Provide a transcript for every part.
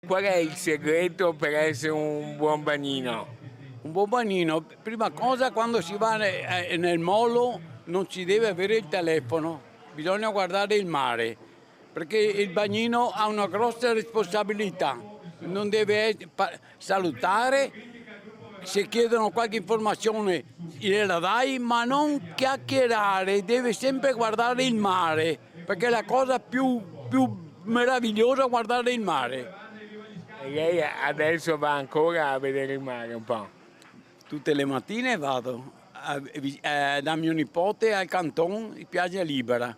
Qual è il segreto per essere un buon bagnino? Un buon bagnino, prima cosa quando si va nel molo non si deve avere il telefono, bisogna guardare il mare, perché il bagnino ha una grossa responsabilità, non deve salutare, se chiedono qualche informazione gliela dai, ma non chiacchierare, deve sempre guardare il mare, perché è la cosa più meravigliosa è guardare il mare. E lei adesso va ancora a vedere il mare un po'? Tutte le mattine vado da mio nipote al Canton, in Piaggia Libera.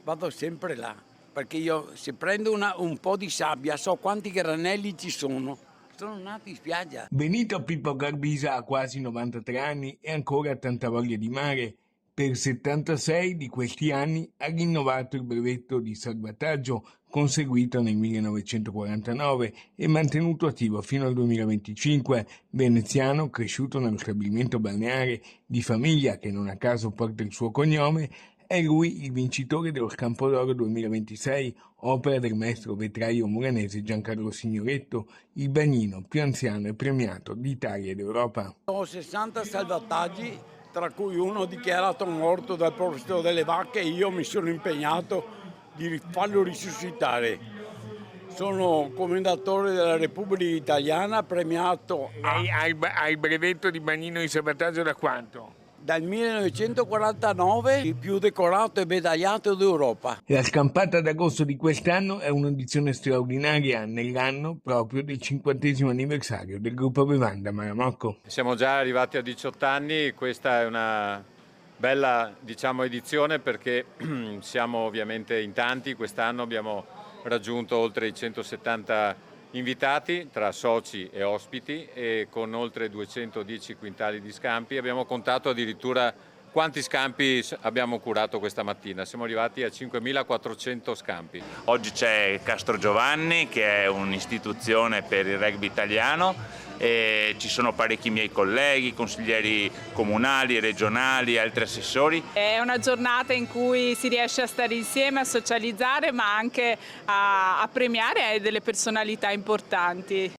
Vado sempre là, perché io se prendo un po' di sabbia so quanti granelli ci sono. Sono nato in spiaggia. Benito Pippo Garbisa ha quasi 93 anni e ancora tanta voglia di mare. Per 76 di questi anni ha rinnovato il brevetto di salvataggio conseguito nel 1949 e mantenuto attivo fino al 2025. Veneziano, cresciuto nello stabilimento balneare di famiglia che non a caso porta il suo cognome, è lui il vincitore dello Scampo d'Oro 2026, opera del maestro vetraio muranese Giancarlo Signoretto, il bagnino più anziano e premiato d'Italia e d'Europa. Ho 60 salvataggi, tra cui uno dichiarato morto dal professore delle vacche e io mi sono impegnato di farlo risuscitare. Sono commendatore della Repubblica Italiana, premiato Lei ha il brevetto di bagnino di salvataggio da quanto? dal 1949, il più decorato e medagliato d'Europa. La scampata d'agosto di quest'anno è un'edizione straordinaria nell'anno proprio del 50° anniversario del gruppo Bevanda Maramocco. Siamo già arrivati a 18 anni, questa è una bella edizione perché siamo ovviamente in tanti, quest'anno abbiamo raggiunto oltre i 170 invitati tra soci e ospiti e con oltre 210 quintali di scampi. Abbiamo contato addirittura quanti scampi abbiamo curato questa mattina, siamo arrivati a 5.400 scampi. Oggi c'è Castro Giovanni che è un'istituzione per il rugby italiano e ci sono parecchi miei colleghi, consiglieri comunali, regionali, altri assessori. È una giornata in cui si riesce a stare insieme, a socializzare ma anche a premiare delle personalità importanti.